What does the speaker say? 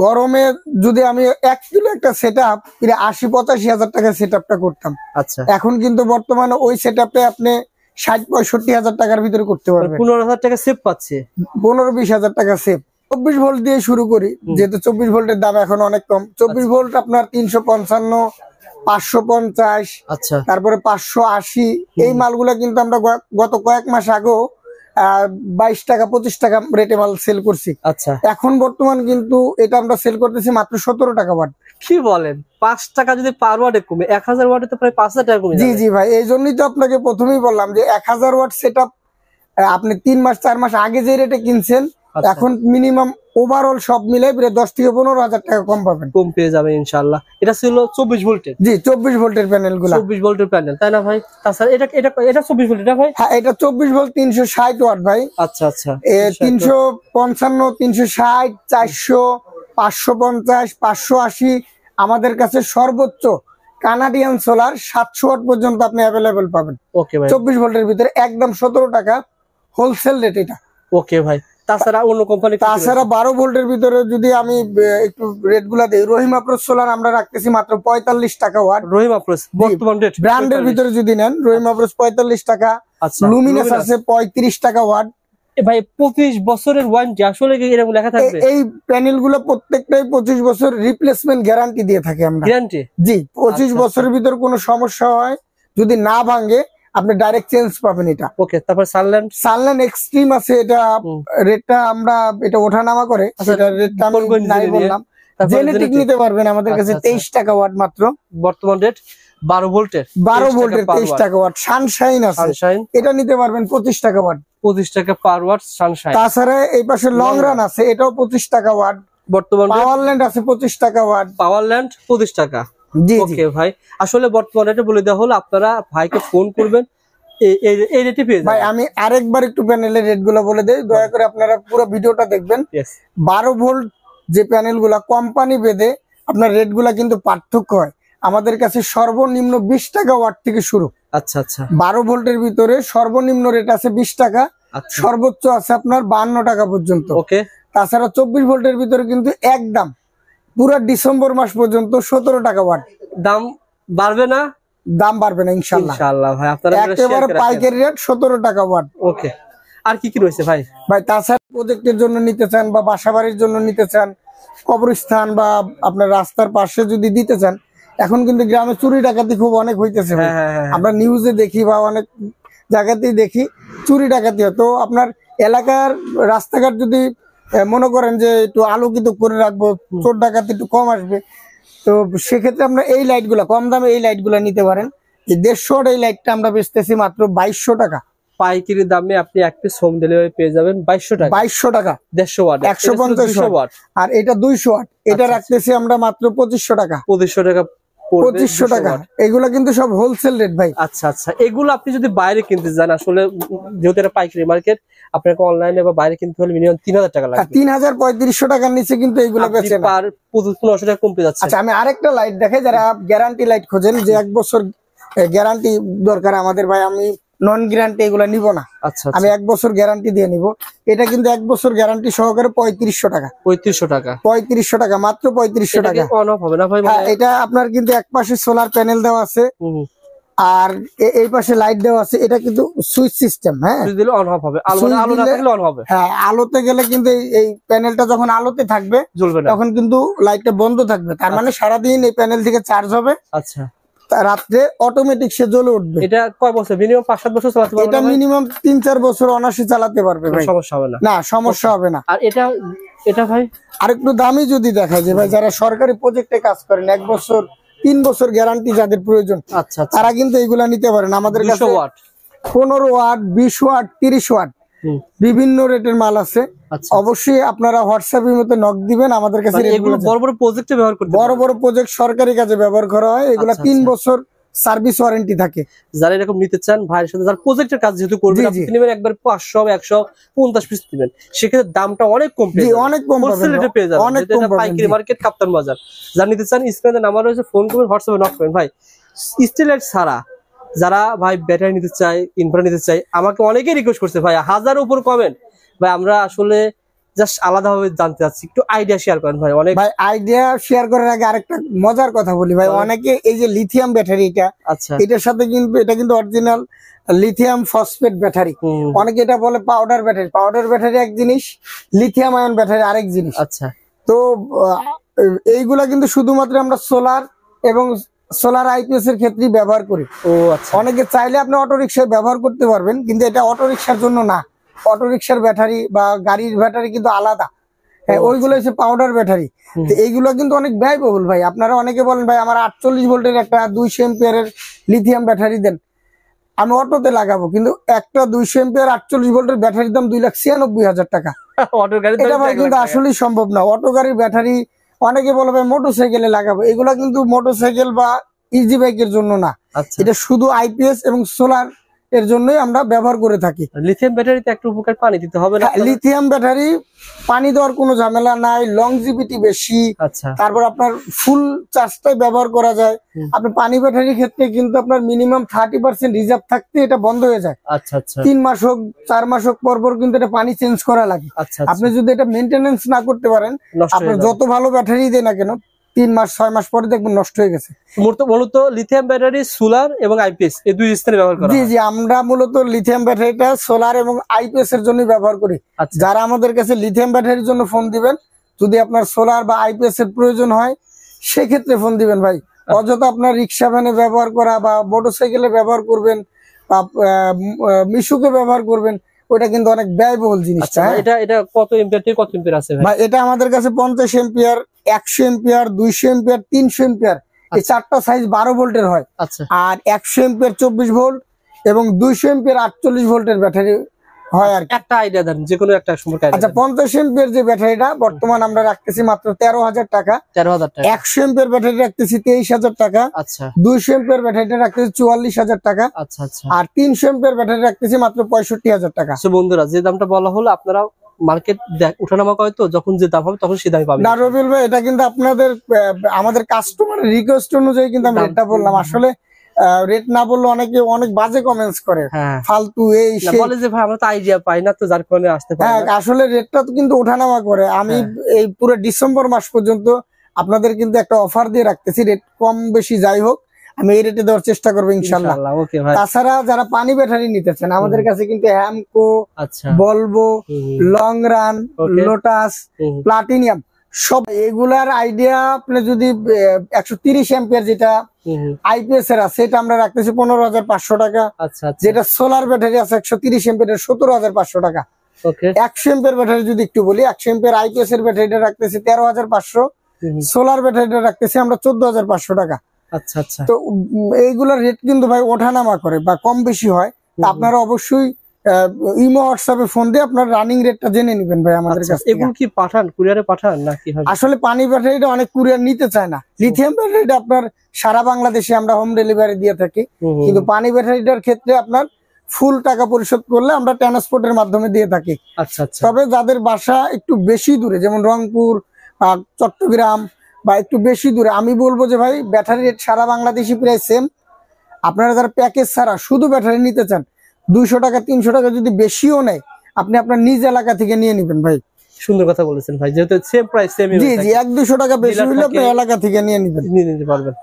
গরমে যদি আমি 1 কিলো একটা সেটআপ 80-85 হাজার টাকা সেটআপটা করতাম। আচ্ছা, এখন কিন্তু বর্তমানে ওই সেটআপে আপনি 60-65 হাজার টাকার ভিতরে করতে পারবেন। 15,000 টাকা সেভ পাচ্ছে। 15-20 হাজার টাকা সেভ। 24 ভোল্ট দিয়ে শুরু করি, যেহেতু 24 ভোল্টের দাম এখন অনেক কম। 24 ভোল্ট আপনার 355, 550, আচ্ছা, তারপরে 580, এই মালগুলা কিন্তু আমরা গত কয়েক মাস আগেও 22 টাকা 25 টাকা রেটে মাল সেল করছি। আচ্ছা, এখন বর্তমান কিন্তু এটা আমরা সেল করতেছি মাত্র 17 টাকা ওয়াট। কি বলেন? 5 টাকা যদি পার ওয়াটে কমে, 1000 ওয়াটে তো প্রায় 5,000 টাকা কমে জি যাবে। জি ভাই, এই জন্যই তো আপনাকে প্রথমেই বললাম যে 1000 ওয়াট সেটআপ আপনি 3 মাস 4 মাস আগে যে রেটে কিনছেন, আচ্ছা। এখন মিনিমাম ওভারঅল সব মিলে 10 থেকে 15 হাজার টাকা কম পাবেন। কম পেয়ে যাবে ইনশাআল্লাহ। এটা ছিল 24 ভোল্টের। জি, 24 ভোল্টের প্যানেল গুলা। 24 ভোল্টের প্যানেল, তাই না ভাই? তাছাড়া এটা 24 ভোল্ট, এটা ভাই? হ্যাঁ, এটা 24 ভোল্ট 360 ওয়াট ভাই। আচ্ছা, আচ্ছা, 355, 360, 400, 550, 580 আমাদের কাছে সর্বোচ্চ কানাডিয়ান সোলার 700 ওয়াট পর্যন্ত আপনি অ্যাভেলেবেল পাবেন। ওকে ভাই, 24 ভোল্টের ভিতরে একদম 17 টাকা হোলসেল রেট এটা। ওকে ভাই। তাছাড়া অন্য কোম্পানি? তাছাড়া 12 ভোল্টের ভিতরে যদি আমি একটু রেট গুলা দিই, রহিম আপ্রোচ সোলার আমরা রাখতেছি মাত্র 45 টাকা ওয়াট। রহিম আপ্রোচ বর্তমান রেট ব্র্যান্ডের ভিতরে যদি নেন, রহিম আপ্রোচ 45 টাকা। আচ্ছা, লুমিনাস আছে 35 টাকা ওয়াট। ভাই 25 বছরের ওয়ারেন্টি, আসলে কি এরকম লেখা থাকবে? এই প্যানেল গুলো প্রত্যেকটাই 25 বছর রিপ্লেসমেন্ট গ্যারান্টি দিয়ে থাকি আমরা। গ্যারান্টি? জি, 25 বছরের ভিতর কোনো সমস্যা হয়, যদি না ভাঙে আপনি ডাইরেক্ট চেঞ্জ পাবেন এটা। ওকে, তারপর সানল্যান্ড এক্সট্রিম আছে, এটা রেটটা আমরা এটা ওঠানামা করে, সেটা রেটটা আমি নাই বললাম। জেনেটিক নিতে পারবেন আমাদের কাছে 23 টাকা ওয়াট মাত্র। বর্তমান রেট 12 ভোল্টের 23 টাকা ওয়াট। সানশাইন আছে, এটা নিতে পারবেন 25 টাকা ওয়াট। 25 টাকা পার ওয়াট সানশাইন। তাছাড়া এই পাশে লং রান আছে, এটাও 25 টাকা ওয়াট। বর্তমান পাওয়ারল্যান্ড আছে 25 টাকা ওয়াট। পাওয়ারল্যান্ড 25 টাকা। জি, ওকে ভাই, আসলে বর্তমান রেটে বলে দেওয়া হলো, আপনারা ভাইকে ফোন করবেন, এই রেটে পেয়ে যাবেন। ভাই আমি আরেকবার একটু প্যানেলের রেট গুলো বলে দেই, দয়া করে আপনারা পুরো ভিডিওটা দেখবেন। 12 ভোল্ট যে প্যানেল গুলা কোম্পানি ভেদে আপনার রেট গুলা কিন্তু পার্থক্য হয়। আমাদের কাছে সর্বনিম্ন 20 টাকা ওয়াট থেকে শুরু। আচ্ছা, আচ্ছা। 12 ভোল্টের ভিতরে সর্বনিম্ন রেট আছে 20 টাকা, সর্বোচ্চ আছে আপনার 52 টাকা পর্যন্ত। ওকে। তাছাড়া 24 ভোল্টের ভিতরে কিন্তু একদম পুরো ডিসেম্বর মাস পর্যন্ত 17 টাকা ওয়াট। দাম বাড়বে না? দাম বাড়বে না ইনশাআল্লাহ। ইনশাআল্লাহ ভাই, আপনারা একেবারে পাইকারি রেট 17 টাকা ওয়াট। ওকে। আর কি কি রয়েছে ভাই? ভাই তাছাড়া প্রজেক্টের জন্য নিতে চান বা বাসাবাড়ির জন্য নিতে চান, কবরস্থান বা আপনার রাস্তার পাশে যদি দিতে চান, এখন কিন্তু গ্রামে চুরি ডাকাতি খুব অনেক হইতেছে। আমরা নিউজে দেখি বা অনেক জায়গাতেই দেখি চুরি ডাকাতি হয়। তো আপনার এলাকার রাস্তাঘাট যদি মনে করেন যে একটু আলোকিত করে রাখবো, চোর ডাকাতি একটু কম আসবে, তো সেক্ষেত্রে আমরা এই লাইট গুলা কম দামে এই লাইট গুলা নিতে পারেন। এই 150 ওয়াট এই লাইটটা আমরা বেচতেছি মাত্র 2200 টাকা পাইকারি দামে। আপনি এক পিস হোম ডেলিভারি পেয়ে যাবেন 2200 টাকা। 2200 টাকা 150 ওয়াট, 150 ওয়াট। আর এটা 200 ওয়াট, এটা রাখতেছি আমরা মাত্র 2500 টাকা। 2500 টাকা, 2500 টাকা। এগুলা কিন্তু সব হোলসেল রেট ভাই। আচ্ছা, আচ্ছা। এগুলো আপনি যদি বাইরে কিনতে যান, আসলে যেহেতু এটা পাইকারি মার্কেট, আপনাকে অনলাইনে বা বাইরে কিনতে হলে মিনিমাম 3000 টাকা লাগবে। 3500 টাকার নিচে কিন্তু এগুলো বেচে না। পার 1500 টাকা কমে যাচ্ছে। আচ্ছা, আমি আরেকটা লাইট দেখাই, যারা গ্যারান্টি লাইট খোঁজেন যে 1 বছর গ্যারান্টি দরকার আমাদের, ভাই আমি নন গ্যারান্টি এগুলা নিব না। আচ্ছা, আমি 1 বছর গ্যারান্টি দিয়ে নিব। এটা কিন্তু 1 বছর গ্যারান্টি সহকারে 3500 টাকা। 3500 টাকা, 3500 টাকা, মাত্র 3500 টাকা। অন অফ হবে না ভাই? এটা আপনার কিন্তু এক পাশে সোলার প্যানেল দেওয়া আছে, আর এই পাশে লাইট দেওয়া আছে। এটা কিন্তু সুইচ সিস্টেম। হ্যাঁ, সুইচ দিলে অন অফ হবে, আলো না থাকলে অন হবে। হ্যাঁ, আলোতে গেলে কিন্তু এই প্যানেলটা যখন আলোতে থাকবে জ্বলবে না, তখন কিন্তু লাইটটা বন্ধ থাকবে। তার মানে সারাদিন এই প্যানেল থেকে চার্জ হবে। আচ্ছা, রাত্রে অটোমেটিক সে জ্বলে উঠবে। এটা কয় বছর? মিনিমাম 5-7 বছর চালাতে পারবে? এটা মিনিমাম 3-4 বছর অনায়াসে চালাতে পারবে ভাই, সমস্যা হবে না। না, সমস্যা হবে না। আর এটা ভাই আরেকটু দামি যদি দেখা যায় ভাই, যারা সরকারি প্রজেক্টে কাজ করেন, 1 বছর 3 বছর গ্যারান্টি যাদের প্রয়োজন, আচ্ছা, তারা কিন্তু এইগুলা নিতে পারেন আমাদের কাছে। 200 ওয়াট, 15 ওয়াট, 20 ওয়াট, 30 ওয়াট বিভিন্ন রেটের মাল আছে। অবশ্যই আপনারা হোয়াটসঅ্যাপের মধ্যে নক দিবেন, আমাদের কাছে এগুলো বড় বড় প্রজেক্টে ব্যবহার করতে, বড় বড় প্রজেক্ট সরকারি কাজে ব্যবহার করা হয়। এগুলা 3 বছর সার্ভিস ওয়ারেন্টি থাকে। যারা এরকম নিতে চান ভাইয়ের সাথে, যারা প্রজেক্টের কাজ যেহেতু করবেন, আপনি নেবেন একবার 500 150 পিস নেবেন, সেক্ষেত্রে দামটা অনেক কম পেয়ে যাবেন, অনেক কম হোলসেল রেটে পেয়ে যাবেন। এটা পাইকারি মার্কেট, কাপ্তান বাজার। যারা নিতে চান স্ক্রিনে নাম্বার রয়েছে, ফোন করবেন, হোয়াটসঅ্যাপে নক করবেন। ভাই স্টিলাইট ছাড়া যারা ভাই ব্যাটারি নিতে চায়, ইনভার্টার নিতে চায়, আমাকে অনেকেই রিকোয়েস্ট করছে ভাই, 1000 উপর কমেন্ট। ভাই আমরা আসলে জাস্ট আলাদা ভাবে জানতে চাচ্ছি, একটু আইডিয়া শেয়ার করেন ভাই। অনেক ভাই আইডিয়া শেয়ার করার আগে আরেকটা মজার কথা বলি ভাই, অনেকে এই যে লিথিয়াম ব্যাটারি আচ্ছা এটার সাথে কিন্তু এটা কিন্তু অরিজিনাল লিথিয়াম ফসফেট ব্যাটারি, অনেকে এটা বলে পাউডার ব্যাটারি। পাউডার ব্যাটারি এক জিনিস, লিথিয়াম আয়ন ব্যাটারি আরেক জিনিস। আচ্ছা তো এইগুলা কিন্তু শুধুমাত্র আমরা সোলার এবং সোলার আইপিএস এর ক্ষেত্রেই ব্যবহার করি। ও আচ্ছা, অনেকে চাইলে আপনি অটো রিক্সায় ব্যবহার করতে পারবেন, কিন্তু এটা অটো রিক্সার জন্য না। অটো রিক্সার ব্যাটারি বা গাড়ির ব্যাটারি কিন্তু আলাদা। হ্যাঁ, ওইগুলো হচ্ছে পাউডার ব্যাটারি। তো এইগুলো কিন্তু অনেক ব্যয়বহুল ভাই। আপনারা অনেকে বলেন ভাই আমার 48 ভোল্টের একটা 200 এম্পিয়ারের লিথিয়াম ব্যাটারি দেন, আমি অটোতে লাগাবো, কিন্তু একটা 200 এম্পিয়ার 48 ভোল্টের ব্যাটারির দাম 2,96,000 টাকা। অটো গাড়ি এটা ভাই কিন্তু আসলেই সম্ভব না। অটো গাড়ির ব্যাটারি অনেকে বলে ভাই মোটরসাইকেলে লাগাবো, এগুলা কিন্তু মোটরসাইকেল বা ইজি বাইকের জন্য না। আচ্ছা, এটা শুধু আইপিএস এবং সোলার এর জন্যই আমরা ব্যবহার করে থাকি। লিথিয়াম ব্যাটারিতে একটু উপকার পানি দিতে হবে না? লিথিয়াম ব্যাটারি পানি দেওয়ার কোনো ঝামেলা নাই, লংজিভিটি বেশি। আচ্ছা, তারপর আপনার ফুল চার্জটাই ব্যবহার করা যায়। আপনার পানি ব্যাটারির ক্ষেত্রে কিন্তু আপনার মিনিমাম 30% রিজার্ভ থাকতে এটা বন্ধ হয়ে যায়। আচ্ছা আচ্ছা 3 মাস হোক 4 মাস হোক পর পর কিন্তু এটা পানি চেঞ্জ করা লাগে। আচ্ছা, আপনি যদি এটা মেনটেনেন্স না করতে পারেন, নষ্ট আপনার হয়ে যাবে। যত ভালো ব্যাটারি দেয় না কেন 3 মাস 6 মাস পরে দেখবেন নষ্ট হয়ে গেছে। মূলত লিথিয়াম ব্যাটারি সোলার এবং আইপিএস এই দুই স্থানে ব্যবহার করা জি হয়। জি, আমরা মূলত লিথিয়াম ব্যাটারিটা সোলার এবং আইপিএস এর জন্য ব্যবহার করি। আচ্ছা, যারা আমাদের কাছে লিথিয়াম ব্যাটারির জন্য ফোন দিবেন, যদি আপনার সোলার বা আইপিএস এর প্রয়োজন হয় সেক্ষেত্রে ফোন দিবেন ভাই। অযথা আপনার রিক্সা ভ্যানে ব্যবহার করা বা মোটরসাইকেলে ব্যবহার করবেন বা মিশুকে ব্যবহার করবেন, ওটা কিন্তু অনেক ব্যয়বহুল জিনিস। আচ্ছা, এটা কত এম্পিয়ার থেকে কত এম্পিয়ার আছে ভাই? ভাই এটা আমাদের কাছে 50 এম্পিয়ার, 100 এম্পিয়ার, 200 এম্পিয়ার, 300 এম্পিয়ার, এই চারটা সাইজ 12 ভোল্টের হয়। আচ্ছা, আর 100 এম্পিয়ার 24 ভোল্ট এবং 200 এম্পিয়ার 48 ভোল্টের ব্যাটারি হয় আর কি। একটা আইডিয়া দেন, যে কোনো একটা সম্পর্কে idea আচ্ছা, দেন। 50 এম্পিয়ার যে ব্যাটারিটা বর্তমান আমরা রাখতেছি মাত্র 13,000 টাকা। 13,000 টাকা। 100 এম্পিয়ার ব্যাটারি রাখতেছি 23,000 টাকা। আচ্ছা 200 এম্পিয়ার ব্যাটারিটা রাখতেছি 44,000 টাকা। আচ্ছা আচ্ছা। আর 300 এম্পিয়ার ব্যাটারি রাখতেছি মাত্র 65,000 টাকা। তো বন্ধুরা, যে দামটা বলা হলো আপনারা মার্কেট উঠানামা করে, তো যখন যে দাম হবে তখন সে দামই পাবেন। না রবিউল ভাই, এটা কিন্তু আপনাদের আমাদের কাস্টমারের রিকোয়েস্ট অনুযায়ী কিন্তু আমি রেটটা বললাম। আসলে রেট না বললে অনেকে অনেক বাজে কমেন্টস করে, হ্যাঁ, ফালতু এই না, সেই। বলে যে ভাই আমরা তো আইডিয়া পাই না, তো যার কারণে আসতে পারি হ্যাঁ, না। আসলে রেটটা তো কিন্তু ওঠানামা করে। আমি এই পুরো ডিসেম্বর মাস পর্যন্ত আপনাদের কিন্তু একটা অফার দিয়ে রাখতেছি, রেট কম বেশি যাই হোক আমি এই রেটে দেওয়ার চেষ্টা করবো ইনশাল্লাহ। ওকে ভাই। তাছাড়া যারা পানি ব্যাটারি নিতেছেন আমাদের কাছে কিন্তু হ্যামকো, আচ্ছা, বলবো, long run, Okay. Lotus, platinum সব এগুলার আইডিয়া আপনি যদি 130 এম্পিয়ার যেটা আইপিএস এর আছে এটা আমরা রাখতেছি 15,500 টাকা। আচ্ছা আচ্ছা, যেটা সোলার ব্যাটারি আছে 130 এম্পিয়ার 17,500 টাকা। ওকে 100 এম্পিয়ার ব্যাটারি যদি একটু বলি, 100 এম্পিয়ার আইপিএস এর ব্যাটারিটা রাখতেছি 13,500, সোলার ব্যাটারিটা রাখতেছি আমরা 14,500 টাকা। আচ্ছা আচ্ছা। তো এইগুলোর রেট কিন্তু ভাই ওঠানামা করে বা কম বেশি হয়। তা আপনারা অবশ্যই ইমো হোয়াটসঅ্যাপে ফোন দিয়ে আপনার রানিং রেটটা জেনে নেবেন ভাই আমাদের কাছে। এগুলো কি পাঠান, কুরিয়ারে পাঠান নাকি? আসলে পানি ব্যাটারিটা অনেক কুরিয়ার নিতে চায় না। লিথিয়াম ব্যাটারিটা আপনার সারা বাংলাদেশে আমরা হোম ডেলিভারি দিয়ে থাকি, কিন্তু পানি ব্যাটারিটার ক্ষেত্রে আপনার ফুল টাকা পরিশোধ করলে আমরা ট্রান্সপোর্টের মাধ্যমে দিয়ে থাকি। আচ্ছা আচ্ছা, তবে যাদের বাসা একটু বেশি দূরে, যেমন রংপুর, চট্টগ্রাম বা একটু বেশি দূরে, আমি বলবো যে ভাই ব্যাটারি রেট সারা বাংলাদেশি প্রায় সেম। আপনারা যারা প্যাকেজ ছাড়া শুধু ব্যাটারি নিতে চান, 200 টাকা 300 টাকা যদি বেশিও নেয়, আপনি আপনার নিজ এলাকা থেকে নিয়ে নেবেন ভাই। সুন্দর কথা বলেছেন ভাই, যেহেতু সেম প্রাইস সেম, জি জি, 1-200 টাকা বেশি হলে আপনি এলাকা থেকে নিয়ে নেবেন। নিতে পারবেন।